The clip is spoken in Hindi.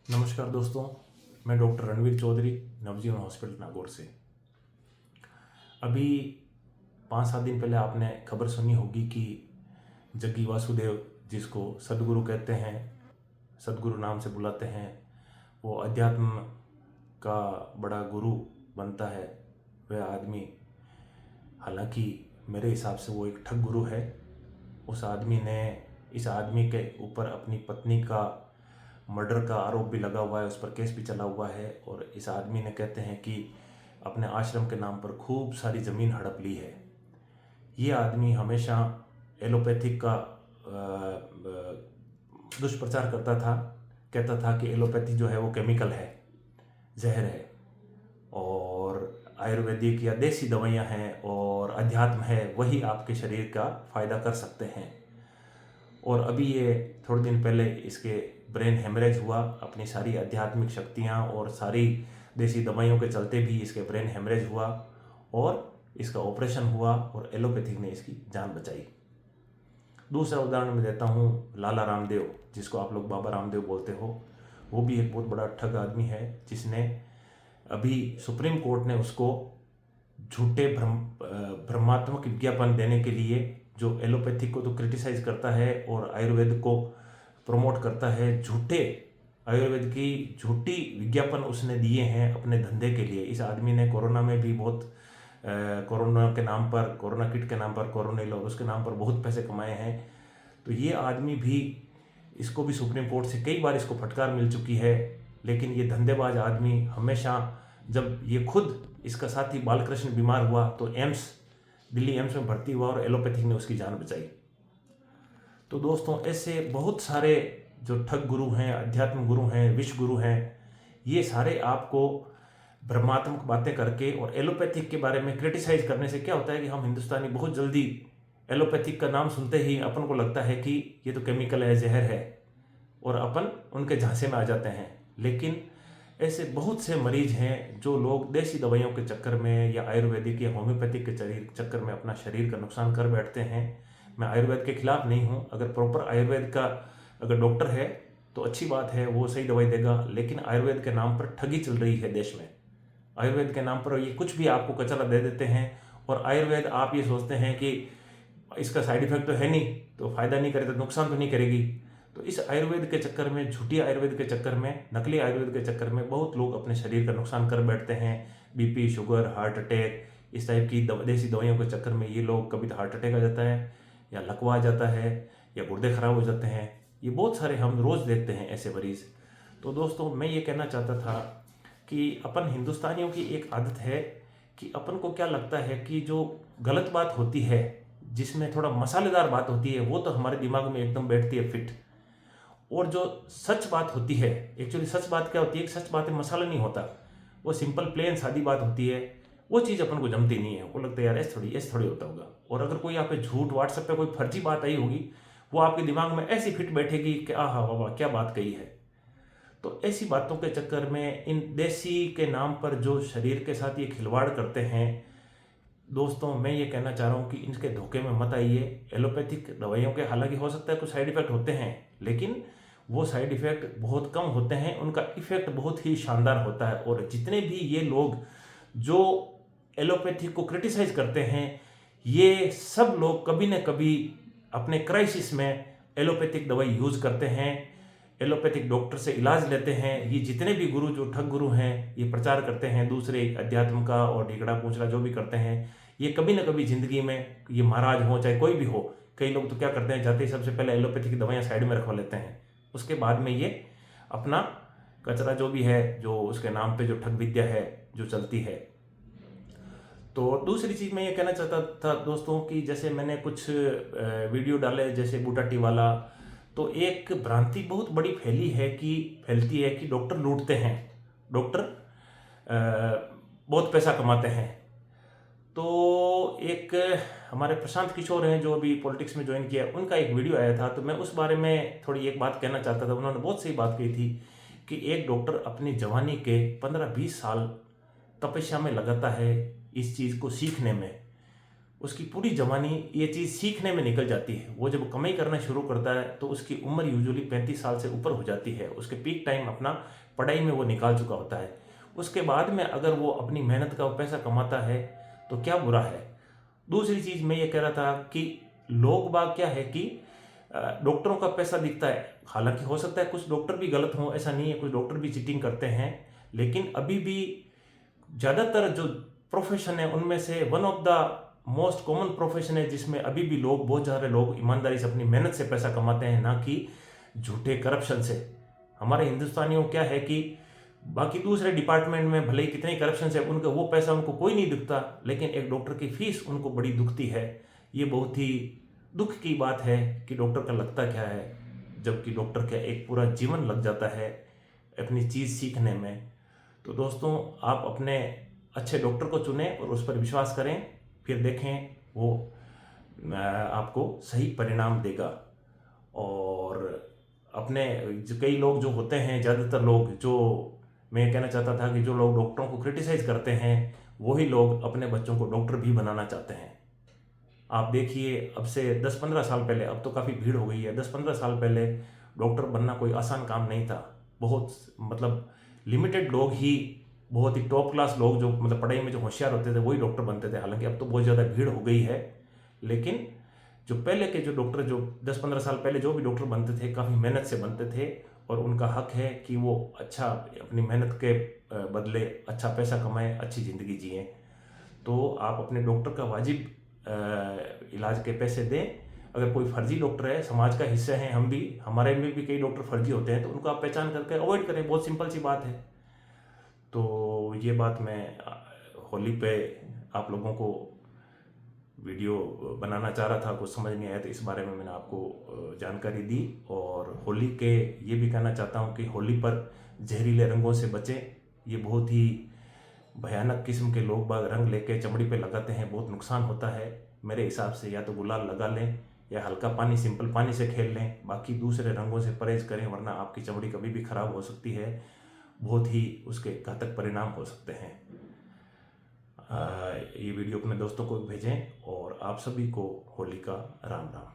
नमस्कार दोस्तों, मैं डॉक्टर रणवीर चौधरी नवजीवन हॉस्पिटल नागौर से। अभी 5-7 दिन पहले आपने खबर सुनी होगी कि जग्गी वासुदेव, जिसको सदगुरु कहते हैं, सदगुरु नाम से बुलाते हैं, वो अध्यात्म का बड़ा गुरु बनता है। वह आदमी, हालांकि मेरे हिसाब से वो एक ठग गुरु है। इस आदमी के ऊपर अपनी पत्नी का मर्डर का आरोप भी लगा हुआ है, उस पर केस भी चला हुआ है। और इस आदमी ने, कहते हैं कि अपने आश्रम के नाम पर खूब सारी ज़मीन हड़प ली है। ये आदमी हमेशा एलोपैथिक का दुष्प्रचार करता था। कहता था कि एलोपैथी जो है वो केमिकल है, जहर है, और आयुर्वेदिक या देसी दवाइयाँ हैं और अध्यात्म है, वही आपके शरीर का फ़ायदा कर सकते हैं। और अभी ये थोड़े दिन पहले इसके ब्रेन हेमरेज हुआ। अपनी सारी आध्यात्मिक शक्तियाँ और सारी देसी दवाइयों के चलते भी इसके ब्रेन हेमरेज हुआ और इसका ऑपरेशन हुआ और एलोपैथिक ने इसकी जान बचाई। दूसरा उदाहरण मैं देता हूँ, लाला रामदेव, जिसको आप लोग बाबा रामदेव बोलते हो। वो भी एक बहुत बड़ा ठग आदमी है, जिसने अभी सुप्रीम कोर्ट ने उसको झूठे भ्रमात्मक विज्ञापन देने के लिए, जो एलोपैथिक को तो क्रिटिसाइज करता है और आयुर्वेद को प्रमोट करता है, झूठे आयुर्वेद की झूठी विज्ञापन उसने दिए हैं अपने धंधे के लिए। इस आदमी ने कोरोना में भी बहुत कोरोना के नाम पर, कोरोना किट के नाम पर, कोरोनिल और उसके नाम पर बहुत पैसे कमाए हैं। तो ये आदमी भी, इसको भी सुप्रीम कोर्ट से कई बार इसको फटकार मिल चुकी है। लेकिन ये धंधेबाज आदमी हमेशा, जब ये खुद इसका साथी बालकृष्ण बीमार हुआ तो दिल्ली एम्स में भर्ती हुआ और एलोपैथिक ने उसकी जान बचाई। तो दोस्तों, ऐसे बहुत सारे जो ठग गुरु हैं, अध्यात्म गुरु हैं, विश्व गुरु हैं, ये सारे आपको भ्रमात्मक बातें करके और एलोपैथिक के बारे में क्रिटिसाइज करने से क्या होता है कि हम हिंदुस्तानी बहुत जल्दी एलोपैथिक का नाम सुनते ही अपन को लगता है कि ये तो केमिकल है, जहर है, और अपन उनके झांसे में आ जाते हैं। लेकिन ऐसे बहुत से मरीज हैं जो लोग देसी दवाइयों के चक्कर में या आयुर्वेदिक या होम्योपैथिक के चक्कर में अपना शरीर का नुकसान कर बैठते हैं। मैं आयुर्वेद के खिलाफ नहीं हूँ। अगर प्रॉपर आयुर्वेद का अगर डॉक्टर है तो अच्छी बात है, वो सही दवाई देगा। लेकिन आयुर्वेद के नाम पर ठगी चल रही है देश में। आयुर्वेद के नाम पर ये कुछ भी आपको कचरा दे देते हैं, और आयुर्वेद, आप ये सोचते हैं कि इसका साइड इफेक्ट तो है नहीं, तो फायदा नहीं करे तो नुकसान तो नहीं करेगी। तो इस आयुर्वेद के चक्कर में, झूठी आयुर्वेद के चक्कर में, नकली आयुर्वेद के चक्कर में बहुत लोग अपने शरीर का नुकसान कर बैठते हैं। बीपी, शुगर, हार्ट अटैक, इस टाइप की देसी दवाइयों के चक्कर में ये लोग, कभी तो हार्ट अटैक आ जाता है, या लकवा आ जाता है, या गुर्दे खराब हो जाते हैं। ये बहुत सारे हम रोज़ देखते हैं ऐसे मरीज। तो दोस्तों, मैं ये कहना चाहता था कि अपन हिंदुस्तानियों की एक आदत है कि अपन को क्या लगता है कि जो गलत बात होती है, जिसमें थोड़ा मसालेदार बात होती है, वो तो हमारे दिमाग में एकदम बैठती है फिट। और जो सच बात होती है, एक्चुअली सच बात क्या होती है, सच बात में मसाला नहीं होता, वो सिंपल प्लेन सादी बात होती है। वो चीज़ अपन को जमती नहीं है। वो लगता है यार ऐसे थोड़ी होता होगा। और अगर कोई आप पे झूठ, व्हाट्सएप पे कोई फर्जी बात आई होगी, वो आपके दिमाग में ऐसी फिट बैठेगी कि आहा वाह क्या बात कही है। तो ऐसी बातों के चक्कर में, इन देसी के नाम पर जो शरीर के साथ ये खिलवाड़ करते हैं, दोस्तों मैं ये कहना चाह रहा हूँ कि इनके धोखे में मत आइए। एलोपैथिक दवाइयों के हालांकि हो सकता है कुछ साइड इफेक्ट होते हैं, लेकिन वो साइड इफेक्ट बहुत कम होते हैं, उनका इफेक्ट बहुत ही शानदार होता है। और जितने भी ये लोग जो एलोपैथिक को क्रिटिसाइज करते हैं, ये सब लोग कभी न कभी अपने क्राइसिस में एलोपैथिक दवाई यूज करते हैं, एलोपैथिक डॉक्टर से इलाज लेते हैं। ये जितने भी गुरु, जो ठग गुरु हैं, ये प्रचार करते हैं दूसरे अध्यात्म का और ढिकड़ा पूंछड़ा जो भी करते हैं, ये कभी ना कभी जिंदगी में, ये महाराज हो चाहे कोई भी हो, कई लोग तो क्या करते हैं, जाते ही सबसे पहले एलोपैथी की दवाइयाँ साइड में रखवा लेते हैं। उसके बाद में ये अपना कचरा जो भी है, जो उसके नाम पे जो ठग विद्या है जो चलती है। तो दूसरी चीज़ मैं ये कहना चाहता था दोस्तों कि जैसे मैंने कुछ वीडियो डाले, जैसे बूटा टी वाला, तो एक भ्रांति बहुत बड़ी फैलती है कि डॉक्टर लूटते हैं, डॉक्टर बहुत पैसा कमाते हैं। तो एक हमारे प्रशांत किशोर हैं जो अभी पॉलिटिक्स में ज्वाइन किया, उनका एक वीडियो आया था, तो मैं उस बारे में थोड़ी एक बात कहना चाहता था। उन्होंने बहुत सही बात कही थी कि एक डॉक्टर अपनी जवानी के 15-20 साल तपस्या में लगाता है इस चीज़ को सीखने में। उसकी पूरी जवानी ये चीज़ सीखने में निकल जाती है। वो जब कमाई करना शुरू करता है तो उसकी उम्र यूजुअली 35 साल से ऊपर हो जाती है। उसके पीक टाइम अपना पढ़ाई में वो निकाल चुका होता है। उसके बाद में अगर वो अपनी मेहनत का पैसा कमाता है तो क्या बुरा है। दूसरी चीज़ मैं ये कह रहा था कि लोग बाग क्या है कि डॉक्टरों का पैसा दिखता है। हालांकि हो सकता है कुछ डॉक्टर भी गलत हों, ऐसा नहीं है, कुछ डॉक्टर भी चीटिंग करते हैं, लेकिन अभी भी ज़्यादातर जो प्रोफेशन है उनमें से one of the most common profession है जिसमें अभी भी लोग, बहुत सारे लोग ईमानदारी से अपनी मेहनत से पैसा कमाते हैं, ना कि झूठे करप्शन से। हमारे हिंदुस्तानियों क्या है कि बाकी दूसरे डिपार्टमेंट में भले ही कितने ही करप्शन है, उनका वो पैसा उनको कोई नहीं दिखता, लेकिन एक डॉक्टर की फीस उनको बड़ी दुखती है। ये बहुत ही दुख की बात है कि डॉक्टर का लगता क्या है, जबकि डॉक्टर का एक पूरा जीवन लग जाता है अपनी चीज़ सीखने में। तो दोस्तों, आप अपने अच्छे डॉक्टर को चुनें और उस पर विश्वास करें, फिर देखें वो आपको सही परिणाम देगा। और अपने कई लोग जो होते हैं, ज़्यादातर लोग, जो मैं कहना चाहता था कि जो लोग डॉक्टरों को क्रिटिसाइज़ करते हैं वही लोग अपने बच्चों को डॉक्टर भी बनाना चाहते हैं। आप देखिए, अब से 10-15 साल पहले, अब तो काफ़ी भीड़ हो गई है, 10-15 साल पहले डॉक्टर बनना कोई आसान काम नहीं था। बहुत मतलब लिमिटेड लोग ही, बहुत ही टॉप क्लास लोग जो मतलब पढ़ाई में जो होशियार होते थे वही डॉक्टर बनते थे। हालांकि अब तो बहुत ज़्यादा भीड़ हो गई है, लेकिन जो पहले के जो डॉक्टर, जो 10-15 साल पहले जो भी डॉक्टर बनते थे, काफ़ी मेहनत से बनते थे और उनका हक है कि वो अच्छा अपनी मेहनत के बदले अच्छा पैसा कमाएं, अच्छी ज़िंदगी जिएं। तो आप अपने डॉक्टर का वाजिब इलाज के पैसे दें। अगर कोई फर्जी डॉक्टर है, समाज का हिस्सा हैं हम भी, हमारे में भी कई डॉक्टर फर्जी होते हैं, तो उनको आप पहचान करके अवॉइड करें। बहुत सिंपल सी बात है। तो ये बात मैं होली पे आप लोगों को वीडियो बनाना चाह रहा था, कुछ समझ नहीं आया तो इस बारे में मैंने आपको जानकारी दी। और होली के ये भी कहना चाहता हूँ कि होली पर जहरीले रंगों से बचें। ये बहुत ही भयानक किस्म के लोग बाग रंग लेके चमड़ी पे लगाते हैं, बहुत नुकसान होता है। मेरे हिसाब से या तो गुलाल लगा लें या हल्का पानी, सिंपल पानी से खेल लें, बाकी दूसरे रंगों से परहेज करें, वरना आपकी चमड़ी कभी भी खराब हो सकती है, बहुत ही उसके घातक परिणाम हो सकते हैं। ये वीडियो अपने दोस्तों को भेजें और आप सभी को होली का राम राम।